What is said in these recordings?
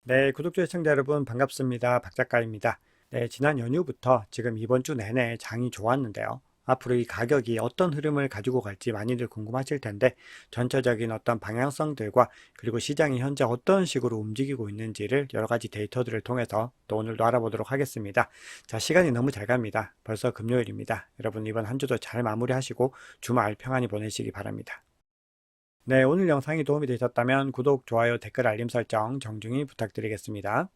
네, 구독자 시청자 여러분 반갑습니다. 박 작가입니다. 네, 지난 연휴부터 지금 이번 주 내내 장이 좋았는데요. 앞으로 이 가격이 어떤 흐름을 가지고 갈지 많이들 궁금하실 텐데 전체적인 어떤 방향성들과 그리고 시장이 현재 어떤 식으로 움직이고 있는지를 여러 가지 데이터들을 통해서 또 오늘도 알아보도록 하겠습니다. 자, 시간이 너무 잘 갑니다. 벌써 금요일입니다. 여러분 이번 한 주도 잘 마무리하시고 주말 평안히 보내시기 바랍니다. 네, 오늘 영상이 도움이 되셨다면 구독, 좋아요, 댓글, 알림 설정 정중히 부탁드리겠습니다.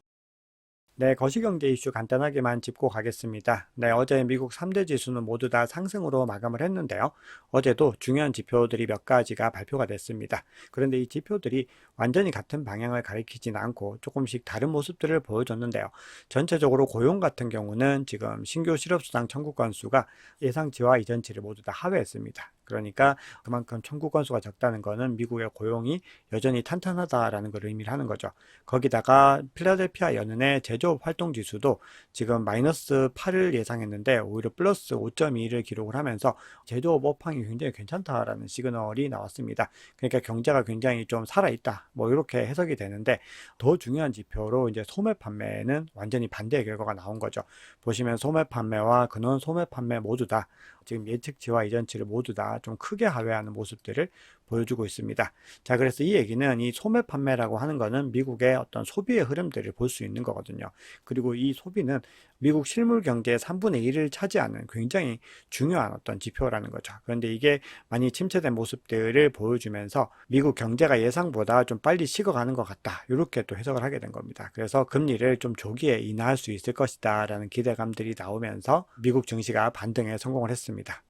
네, 거시경제 이슈 간단하게만 짚고 가겠습니다. 네, 어제 미국 3대 지수는 모두 다 상승으로 마감을 했는데요. 어제도 중요한 지표들이 몇 가지가 발표가 됐습니다. 그런데 이 지표들이 완전히 같은 방향을 가리키진 않고 조금씩 다른 모습들을 보여줬는데요. 전체적으로 고용 같은 경우는 지금 신규 실업수당 청구 건수가 예상치와 이전치를 모두 다 하회했습니다. 그러니까 그만큼 청구 건수가 적다는 것은 미국의 고용이 여전히 탄탄하다라는 걸 의미를 하는 거죠. 거기다가 필라델피아 연은의 제조업 활동 지수도 지금 마이너스 8을 예상했는데 오히려 플러스 5.2를 기록을 하면서 제조업 업황이 굉장히 괜찮다라는 시그널이 나왔습니다. 그러니까 경제가 굉장히 좀 살아있다. 뭐 이렇게 해석이 되는데 더 중요한 지표로 이제 소매 판매는 완전히 반대의 결과가 나온 거죠. 보시면 소매 판매와 근원 소매 판매 모두 다 지금 예측치와 이전치를 모두 다 좀 크게 하회하는 모습들을 보여주고 있습니다. 자, 그래서 이 얘기는 이 소매 판매라고 하는 거는 미국의 어떤 소비의 흐름들을 볼 수 있는 거거든요. 그리고 이 소비는 미국 실물 경제의 3분의 1을 차지하는 굉장히 중요한 어떤 지표라는 거죠. 그런데 이게 많이 침체된 모습들을 보여주면서 미국 경제가 예상보다 좀 빨리 식어가는 것 같다. 이렇게 또 해석을 하게 된 겁니다. 그래서 금리를 좀 조기에 인하할 수 있을 것이다 라는 기대감들이 나오면서 미국 증시가 반등에 성공을 했습니다.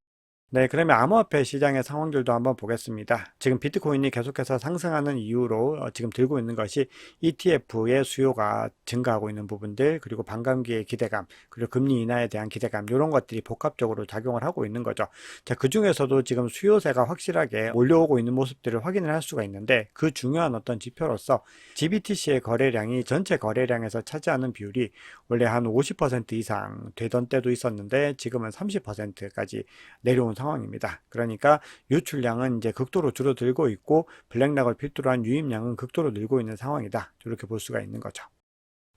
네, 그러면 암호화폐 시장의 상황들도 한번 보겠습니다. 지금 비트코인이 계속해서 상승하는 이유로 지금 들고 있는 것이 ETF의 수요가 증가하고 있는 부분들, 그리고 반감기의 기대감, 그리고 금리 인하에 대한 기대감, 이런 것들이 복합적으로 작용을 하고 있는 거죠. 자, 그 중에서도 지금 수요세가 확실하게 몰려오고 있는 모습들을 확인을 할 수가 있는데 그 중요한 어떤 지표로서 GBTC의 거래량이 전체 거래량에서 차지하는 비율이 원래 한 50% 이상 되던 때도 있었는데 지금은 30%까지 내려온 상황입니다. 그러니까 유출량은 이제 극도로 줄어들고 있고 블랙락을 필두로 한 유입량은 극도로 늘고 있는 상황이다. 이렇게 볼 수가 있는 거죠.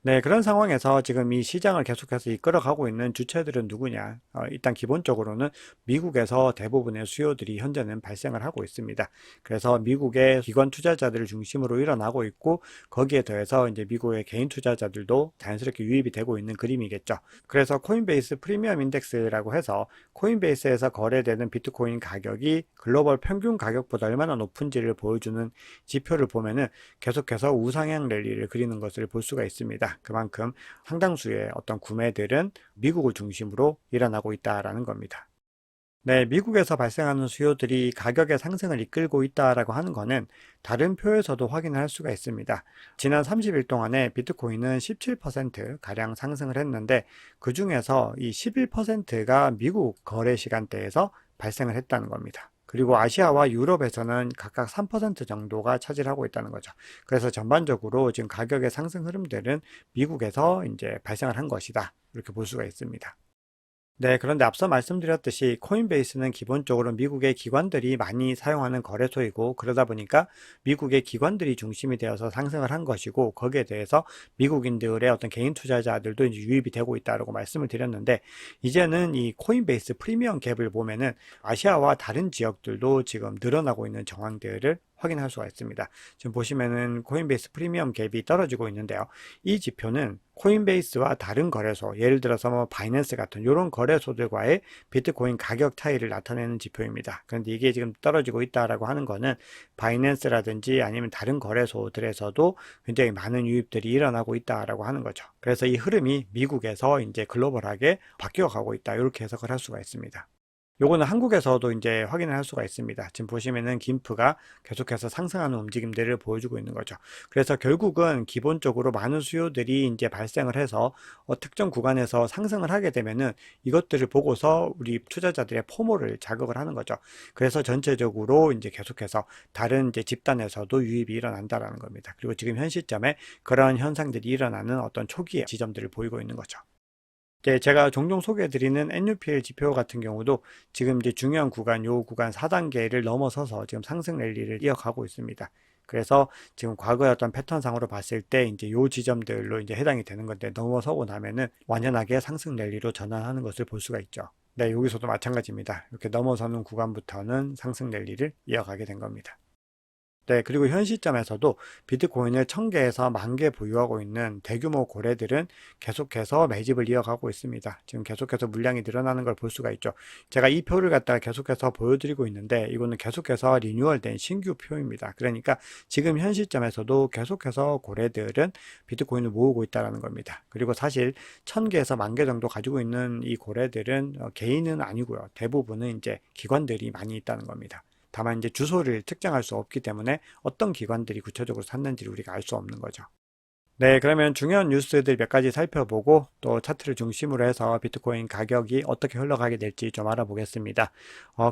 네, 그런 상황에서 지금 이 시장을 계속해서 이끌어가고 있는 주체들은 누구냐? 일단 기본적으로는 미국에서 대부분의 수요들이 현재는 발생을 하고 있습니다. 그래서 미국의 기관 투자자들을 중심으로 일어나고 있고 거기에 더해서 이제 미국의 개인 투자자들도 자연스럽게 유입이 되고 있는 그림이겠죠. 그래서 코인베이스 프리미엄 인덱스라고 해서 코인베이스에서 거래되는 비트코인 가격이 글로벌 평균 가격보다 얼마나 높은지를 보여주는 지표를 보면은 계속해서 우상향 랠리를 그리는 것을 볼 수가 있습니다. 그만큼 상당수의 어떤 구매들은 미국을 중심으로 일어나고 있다라는 겁니다. 네, 미국에서 발생하는 수요들이 가격의 상승을 이끌고 있다라고 하는 것은 다른 표에서도 확인할 수가 있습니다. 지난 30일 동안에 비트코인은 17% 가량 상승을 했는데 그 중에서 이 11%가 미국 거래 시간대에서 발생을 했다는 겁니다. 그리고 아시아와 유럽에서는 각각 3% 정도가 차지하고 있다는 거죠. 그래서 전반적으로 지금 가격의 상승 흐름들은 미국에서 이제 발생을 한 것이다. 이렇게 볼 수가 있습니다. 네, 그런데 앞서 말씀드렸듯이 코인베이스는 기본적으로 미국의 기관들이 많이 사용하는 거래소이고 그러다 보니까 미국의 기관들이 중심이 되어서 상승을 한 것이고 거기에 대해서 미국인들의 어떤 개인 투자자들도 이제 유입이 되고 있다고 말씀을 드렸는데 이제는 이 코인베이스 프리미엄 갭을 보면은 아시아와 다른 지역들도 지금 늘어나고 있는 정황들을 확인할 수가 있습니다. 지금 보시면은 코인베이스 프리미엄 갭이 떨어지고 있는데요. 이 지표는 코인베이스와 다른 거래소, 예를 들어서 뭐 바이낸스 같은 이런 거래소들과의 비트코인 가격 차이를 나타내는 지표입니다. 그런데 이게 지금 떨어지고 있다라고 하는 거는 바이낸스라든지 아니면 다른 거래소들에서도 굉장히 많은 유입들이 일어나고 있다라고 하는 거죠. 그래서 이 흐름이 미국에서 이제 글로벌하게 바뀌어 가고 있다. 이렇게 해석을 할 수가 있습니다. 요거는 한국에서도 이제 확인을 할 수가 있습니다. 지금 보시면은 김프가 계속해서 상승하는 움직임들을 보여주고 있는 거죠. 그래서 결국은 기본적으로 많은 수요들이 이제 발생을 해서 특정 구간에서 상승을 하게 되면은 이것들을 보고서 우리 투자자들의 포모를 자극을 하는 거죠. 그래서 전체적으로 이제 계속해서 다른 이제 집단에서도 유입이 일어난다라는 겁니다. 그리고 지금 현 시점에 그런 현상들이 일어나는 어떤 초기의 지점들을 보이고 있는 거죠. 네, 제가 종종 소개해드리는 NUPL 지표 같은 경우도 지금 이제 중요한 구간, 요 구간 4단계를 넘어서서 지금 상승 랠리를 이어가고 있습니다. 그래서 지금 과거의 어떤 패턴상으로 봤을 때 이제 요 지점들로 이제 해당이 되는 건데 넘어서고 나면은 완연하게 상승 랠리로 전환하는 것을 볼 수가 있죠. 네, 여기서도 마찬가지입니다. 이렇게 넘어서는 구간부터는 상승 랠리를 이어가게 된 겁니다. 네, 그리고 현 시점에서도 비트코인을 1000개에서 10,000개 보유하고 있는 대규모 고래들은 계속해서 매집을 이어가고 있습니다. 지금 계속해서 물량이 늘어나는 걸 볼 수가 있죠. 제가 이 표를 갖다가 계속해서 보여드리고 있는데 이거는 계속해서 리뉴얼된 신규 표입니다. 그러니까 지금 현 시점에서도 계속해서 고래들은 비트코인을 모으고 있다는 겁니다. 그리고 사실 1000개에서 10,000개 정도 가지고 있는 이 고래들은 개인은 아니고요. 대부분은 이제 기관들이 많이 있다는 겁니다. 다만 이제 주소를 특정할 수 없기 때문에 어떤 기관들이 구체적으로 샀는지를 우리가 알 수 없는 거죠. 네, 그러면 중요한 뉴스들 몇 가지 살펴보고 또 차트를 중심으로 해서 비트코인 가격이 어떻게 흘러가게 될지 좀 알아보겠습니다.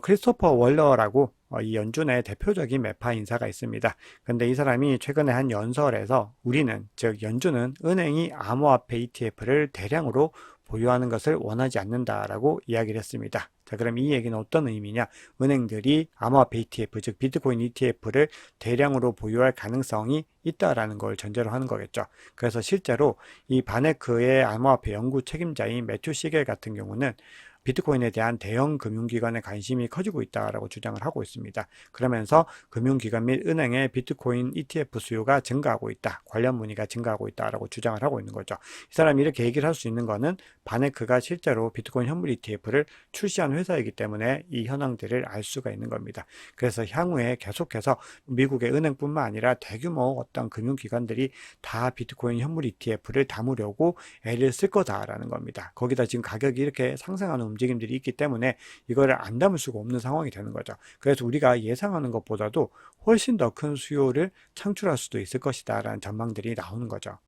크리스토퍼 월러라고 이 연준의 대표적인 매파 인사가 있습니다. 근데 이 사람이 최근에 한 연설에서 우리는, 즉 연준은 은행이 암호화폐 ETF를 대량으로 보유하는 것을 원하지 않는다라고 이야기를 했습니다. 자, 그럼 이 얘기는 어떤 의미냐? 은행들이 암호화폐 ETF, 즉 비트코인 ETF를 대량으로 보유할 가능성이 있다라는 걸 전제로 하는 거겠죠. 그래서 실제로 이 바네크의 암호화폐 연구 책임자인 매튜 시겔 같은 경우는 비트코인에 대한 대형 금융기관의 관심이 커지고 있다라고 주장을 하고 있습니다. 그러면서 금융기관 및 은행의 비트코인 ETF 수요가 증가하고 있다. 관련 문의가 증가하고 있다라고 주장을 하고 있는 거죠. 이 사람이 이렇게 얘기를 할 수 있는 거는 바네크가 실제로 비트코인 현물 ETF를 출시한 회사이기 때문에 이 현황들을 알 수가 있는 겁니다. 그래서 향후에 계속해서 미국의 은행뿐만 아니라 대규모 어떤 금융기관들이 다 비트코인 현물 ETF를 담으려고 애를 쓸 거다라는 겁니다. 거기다 지금 가격이 이렇게 상승하는 움직임들이 있기 때문에 이거를 안 담을 수가 없는 상황이 되는 거죠. 그래서 우리가 예상하는 것보다도 훨씬 더 큰 수요를 창출할 수도 있을 것이다 라는 전망들이 나오는 거죠.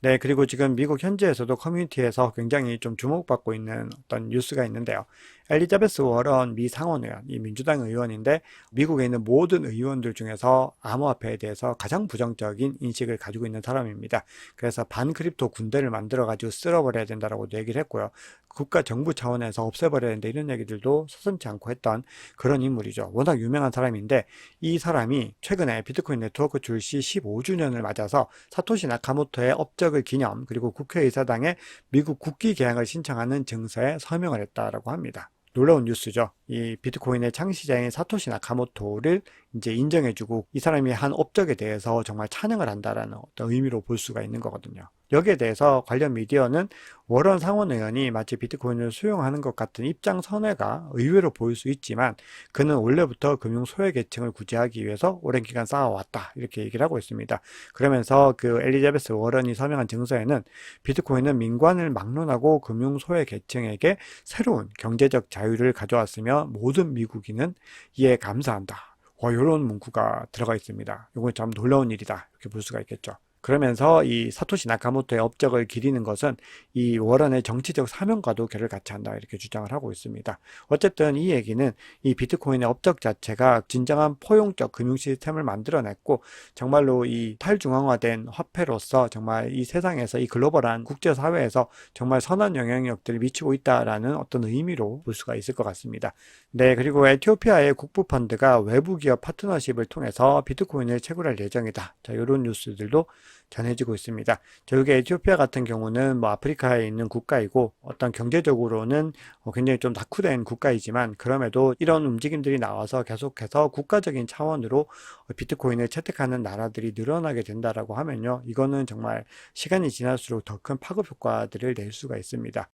네, 그리고 지금 미국 현지에서도 커뮤니티에서 굉장히 좀 주목받고 있는 어떤 뉴스가 있는데요. 엘리자베스 워런 미 상원의원, 이 민주당 의원인데 미국에 있는 모든 의원들 중에서 암호화폐에 대해서 가장 부정적인 인식을 가지고 있는 사람입니다. 그래서 반크립토 군대를 만들어가지고 쓸어버려야 된다라고 얘기를 했고요. 국가 정부 차원에서 없애버려야 된다 이런 얘기들도 서슴지 않고 했던 그런 인물이죠. 워낙 유명한 사람인데 이 사람이 최근에 비트코인 네트워크 출시 15주년을 맞아서 사토시 나카모토의 업적을 기념 그리고 국회의사당에 미국 국기 개항을 신청하는 증서에 서명을 했다라고 합니다. 놀라운 뉴스죠. 이 비트코인의 창시자인 사토시 나카모토를 이제 인정해주고 이 사람이 한 업적에 대해서 정말 찬양을 한다라는 어떤 의미로 볼 수가 있는 거거든요. 여기에 대해서 관련 미디어는 워런 상원의원이 마치 비트코인을 수용하는 것 같은 입장 선회가 의외로 보일 수 있지만 그는 원래부터 금융 소외계층을 구제하기 위해서 오랜 기간 쌓아왔다 이렇게 얘기를 하고 있습니다. 그러면서 그 엘리자베스 워런이 서명한 증서에는 비트코인은 민관을 막론하고 금융 소외계층에게 새로운 경제적 자유를 가져왔으며 모든 미국인은 이에 감사한다. 이런 문구가 들어가 있습니다. 이건 참 놀라운 일이다 이렇게 볼 수가 있겠죠. 그러면서 이 사토시 나카모토의 업적을 기리는 것은 이 워런의 정치적 사명과도 결을 같이 한다 이렇게 주장을 하고 있습니다. 어쨌든 이 얘기는 이 비트코인의 업적 자체가 진정한 포용적 금융 시스템을 만들어냈고 정말로 이 탈중앙화된 화폐로서 정말 이 세상에서 이 글로벌한 국제사회에서 정말 선한 영향력들을 미치고 있다라는 어떤 의미로 볼 수가 있을 것 같습니다. 네, 그리고 에티오피아의 국부펀드가 외부 기업 파트너십을 통해서 비트코인을 채굴할 예정이다. 자, 이런 뉴스들도 전해지고 있습니다. 저기 에티오피아 같은 경우는 뭐 아프리카에 있는 국가이고 어떤 경제적으로는 굉장히 좀 낙후된 국가이지만 그럼에도 이런 움직임들이 나와서 계속해서 국가적인 차원으로 비트코인을 채택하는 나라들이 늘어나게 된다라고 하면요. 이거는 정말 시간이 지날수록 더 큰 파급 효과들을 낼 수가 있습니다.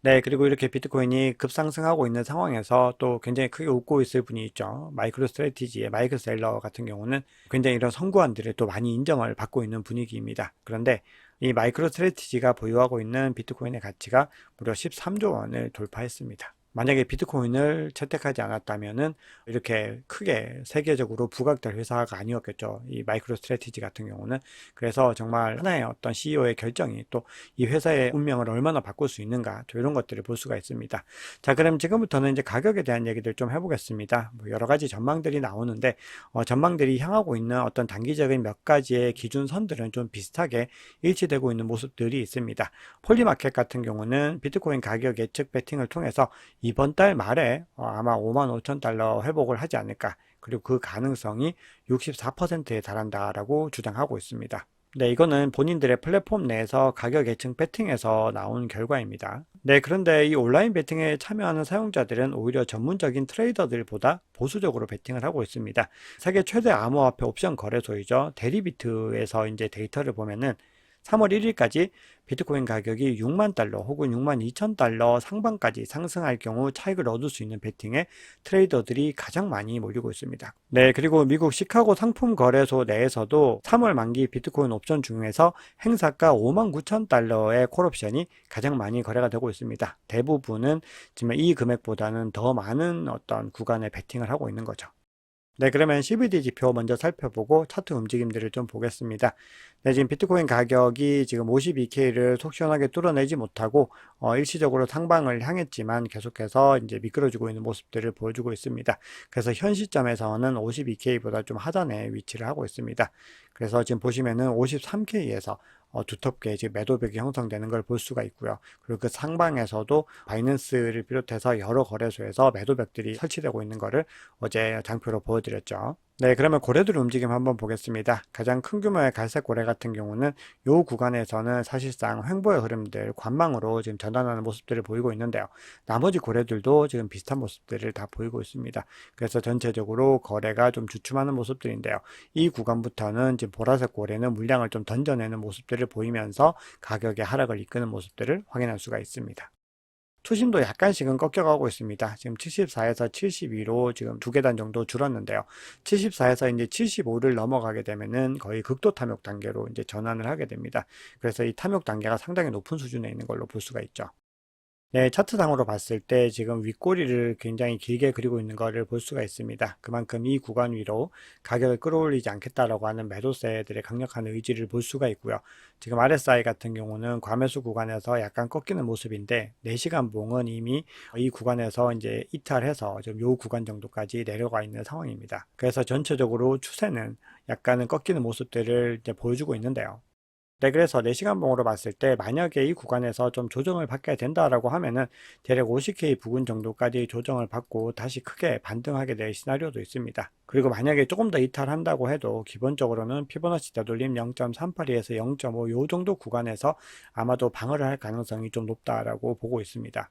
네, 그리고 이렇게 비트코인이 급상승하고 있는 상황에서 또 굉장히 크게 웃고 있을 분이 있죠. 마이크로 스트래티지의 마이클 셀러 같은 경우는 굉장히 이런 선구안들을 또 많이 인정을 받고 있는 분위기입니다. 그런데 이 마이크로 스트래티지가 보유하고 있는 비트코인의 가치가 무려 13조 원을 돌파했습니다. 만약에 비트코인을 채택하지 않았다면은 이렇게 크게 세계적으로 부각될 회사가 아니었겠죠. 이 마이크로 스트래티지 같은 경우는. 그래서 정말 하나의 어떤 CEO의 결정이 또 이 회사의 운명을 얼마나 바꿀 수 있는가, 이런 것들을 볼 수가 있습니다. 자, 그럼 지금부터는 이제 가격에 대한 얘기들 좀 해보겠습니다. 뭐 여러 가지 전망들이 나오는데, 전망들이 향하고 있는 어떤 단기적인 몇 가지의 기준선들은 좀 비슷하게 일치되고 있는 모습들이 있습니다. 폴리마켓 같은 경우는 비트코인 가격 예측 배팅을 통해서 이번 달 말에 아마 55,000달러 회복을 하지 않을까. 그리고 그 가능성이 64%에 달한다라고 주장하고 있습니다. 네, 이거는 본인들의 플랫폼 내에서 가격 예측 베팅에서 나온 결과입니다. 네, 그런데 이 온라인 베팅에 참여하는 사용자들은 오히려 전문적인 트레이더들보다 보수적으로 베팅을 하고 있습니다. 세계 최대 암호화폐 옵션 거래소이죠. 데리비트에서 이제 데이터를 보면은 3월 1일까지 비트코인 가격이 6만 달러 혹은 6만 2천 달러 상반까지 상승할 경우 차익을 얻을 수 있는 베팅에 트레이더들이 가장 많이 몰리고 있습니다. 네, 그리고 미국 시카고 상품 거래소 내에서도 3월 만기 비트코인 옵션 중에서 행사가 5만 9천 달러의 콜옵션이 가장 많이 거래가 되고 있습니다. 대부분은 지금 이 금액보다는 더 많은 어떤 구간에 베팅을 하고 있는 거죠. 네, 그러면 CBD 지표 먼저 살펴보고 차트 움직임들을 좀 보겠습니다. 네, 지금 비트코인 가격이 지금 52K를 속 시원하게 뚫어내지 못하고 일시적으로 상방을 향했지만 계속해서 이제 미끄러지고 있는 모습들을 보여주고 있습니다. 그래서 현 시점에서는 52K보다 좀 하단에 위치를 하고 있습니다. 그래서 지금 보시면은 53K에서 두텁게 지금 매도벽이 형성되는 걸 볼 수가 있고요. 그리고 그 상방에서도 바이낸스를 비롯해서 여러 거래소에서 매도벽들이 설치되고 있는 것을 어제 장표로 보여드렸죠. 네, 그러면 고래들 움직임 한번 보겠습니다. 가장 큰 규모의 갈색 고래 같은 경우는 이 구간에서는 사실상 횡보의 흐름들, 관망으로 지금 전환하는 모습들을 보이고 있는데요. 나머지 고래들도 지금 비슷한 모습들을 다 보이고 있습니다. 그래서 전체적으로 거래가 좀 주춤하는 모습들인데요. 이 구간부터는 지금 보라색 고래는 물량을 좀 던져내는 모습들을 보이면서 가격의 하락을 이끄는 모습들을 확인할 수가 있습니다. 투심도 약간씩은 꺾여가고 있습니다. 지금 74에서 72로 지금 두 계단 정도 줄었는데요. 74에서 이제 75를 넘어가게 되면은 거의 극도 탐욕 단계로 이제 전환을 하게 됩니다. 그래서 이 탐욕 단계가 상당히 높은 수준에 있는 걸로 볼 수가 있죠. 네, 차트상으로 봤을 때 지금 윗꼬리를 굉장히 길게 그리고 있는 것을 볼 수가 있습니다. 그만큼 이 구간 위로 가격을 끌어올리지 않겠다라고 하는 매도세들의 강력한 의지를 볼 수가 있고요. 지금 RSI 같은 경우는 과매수 구간에서 약간 꺾이는 모습인데 4시간 봉은 이미 이 구간에서 이제 이탈해서 좀 요 구간 정도까지 내려가 있는 상황입니다. 그래서 전체적으로 추세는 약간은 꺾이는 모습들을 이제 보여주고 있는데요. 네, 그래서 4시간 봉으로 봤을 때 만약에 이 구간에서 좀 조정을 받게 된다라고 하면은 대략 50K 부근 정도까지 조정을 받고 다시 크게 반등하게 될 시나리오도 있습니다. 그리고 만약에 조금 더 이탈한다고 해도 기본적으로는 피보나치 되돌림 0.382에서 0.5 요 정도 구간에서 아마도 방어를 할 가능성이 좀 높다라고 보고 있습니다.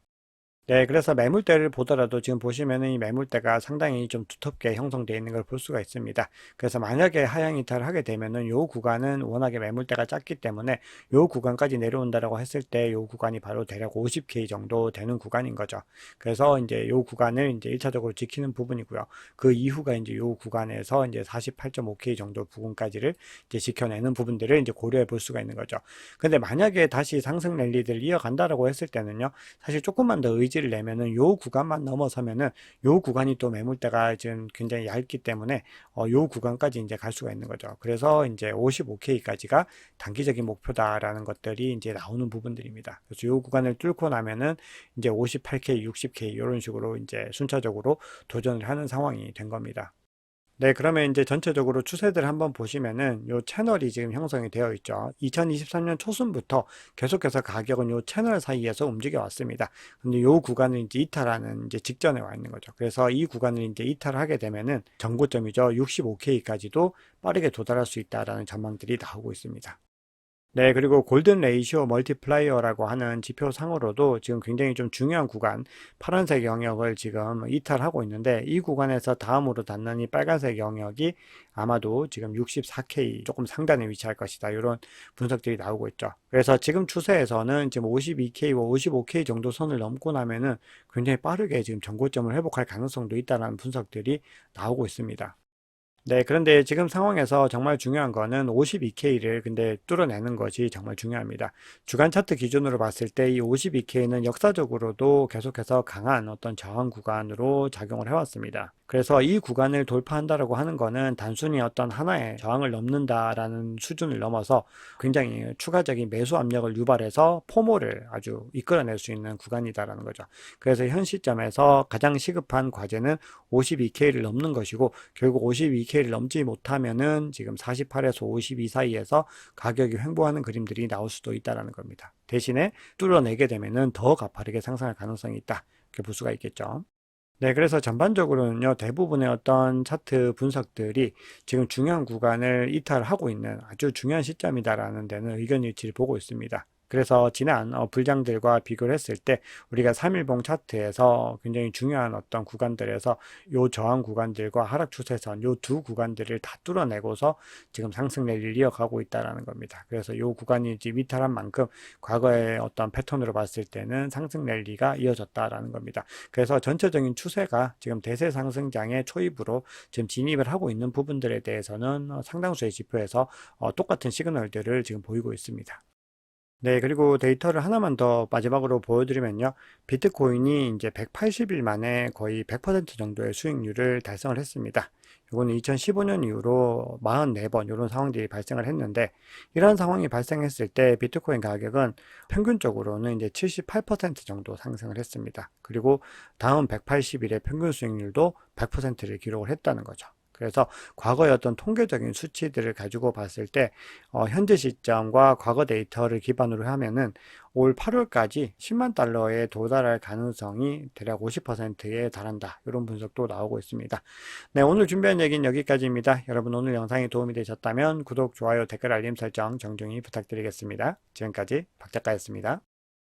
네, 그래서 매물대를 보더라도 지금 보시면은 이 매물대가 상당히 좀 두텁게 형성되어 있는 걸 볼 수가 있습니다. 그래서 만약에 하향 이탈을 하게 되면은 요 구간은 워낙에 매물대가 작기 때문에 요 구간까지 내려온다라고 했을 때 요 구간이 바로 대략 50K 정도 되는 구간인 거죠. 그래서 이제 요 구간을 이제 1차적으로 지키는 부분이고요. 그 이후가 이제 요 구간에서 이제 48.5K 정도 부분까지를 이제 지켜내는 부분들을 이제 고려해 볼 수가 있는 거죠. 근데 만약에 다시 상승 랠리를 이어간다라고 했을 때는요. 사실 조금만 더 의지를 내면은 요 구간만 넘어서면은 요 구간이 또 매물대가 지금 굉장히 얇기 때문에 요 구간까지 이제 갈 수가 있는 거죠. 그래서 이제 55K까지가 단기적인 목표다라는 것들이 이제 나오는 부분들입니다. 그래서 요 구간을 뚫고 나면은 이제 58K, 60K 이런 식으로 이제 순차적으로 도전을 하는 상황이 된 겁니다. 네, 그러면 이제 전체적으로 추세들 한번 보시면은 요 채널이 지금 형성이 되어 있죠. 2023년 초순부터 계속해서 가격은 요 채널 사이에서 움직여 왔습니다. 근데 요 구간을 이제 이탈하는 이제 직전에 와 있는 거죠. 그래서 이 구간을 이제 이탈하게 되면은 전고점이죠. 65K까지도 빠르게 도달할 수 있다라는 전망들이 나오고 있습니다. 네, 그리고 골든 레이시오 멀티플라이어라고 하는 지표상으로도 지금 굉장히 좀 중요한 구간, 파란색 영역을 지금 이탈하고 있는데 이 구간에서 다음으로 닿는 이 빨간색 영역이 아마도 지금 64K 조금 상단에 위치할 것이다. 이런 분석들이 나오고 있죠. 그래서 지금 추세에서는 지금 52K와 55K 정도 선을 넘고 나면은 굉장히 빠르게 지금 전고점을 회복할 가능성도 있다는 분석들이 나오고 있습니다. 네, 그런데 지금 상황에서 정말 중요한 거는 52K를 근데 뚫어내는 것이 정말 중요합니다. 주간 차트 기준으로 봤을 때 이 52K는 역사적으로도 계속해서 강한 어떤 저항 구간으로 작용을 해왔습니다. 그래서 이 구간을 돌파한다라고 하는 거는 단순히 어떤 하나의 저항을 넘는다라는 수준을 넘어서 굉장히 추가적인 매수 압력을 유발해서 포모를 아주 이끌어낼 수 있는 구간이다라는 거죠. 그래서 현 시점에서 가장 시급한 과제는 52K를 넘는 것이고 결국 52K를 넘지 못하면은 지금 48에서 52 사이에서 가격이 횡보하는 그림들이 나올 수도 있다라는 겁니다. 대신에 뚫어내게 되면은 더 가파르게 상승할 가능성이 있다. 이렇게 볼 수가 있겠죠. 네, 그래서 전반적으로는요, 대부분의 어떤 차트 분석들이 지금 중요한 구간을 이탈하고 있는 아주 중요한 시점이다라는 데는 의견 일치를 보고 있습니다. 그래서 지난 불장들과 비교를 했을 때 우리가 3일봉 차트에서 굉장히 중요한 어떤 구간들에서 요 저항 구간들과 하락 추세선 요 두 구간들을 다 뚫어내고서 지금 상승 랠리를 이어가고 있다라는 겁니다. 그래서 요 구간이 이제 위탈한 만큼 과거의 어떤 패턴으로 봤을 때는 상승 랠리가 이어졌다라는 겁니다. 그래서 전체적인 추세가 지금 대세 상승장의 초입으로 지금 진입을 하고 있는 부분들에 대해서는 상당수의 지표에서 똑같은 시그널들을 지금 보이고 있습니다. 네, 그리고 데이터를 하나만 더 마지막으로 보여드리면요. 비트코인이 이제 180일 만에 거의 100% 정도의 수익률을 달성을 했습니다. 이거는 2015년 이후로 44번 이런 상황들이 발생을 했는데, 이런 상황이 발생했을 때 비트코인 가격은 평균적으로는 이제 78% 정도 상승을 했습니다. 그리고 다음 180일의 평균 수익률도 100%를 기록을 했다는 거죠. 그래서 과거의 어떤 통계적인 수치들을 가지고 봤을 때 현재 시점과 과거 데이터를 기반으로 하면은 올 8월까지 10만 달러에 도달할 가능성이 대략 50%에 달한다. 이런 분석도 나오고 있습니다. 네, 오늘 준비한 얘기는 여기까지입니다. 여러분 오늘 영상이 도움이 되셨다면 구독, 좋아요, 댓글, 알림 설정 정중히 부탁드리겠습니다. 지금까지 박 작가였습니다.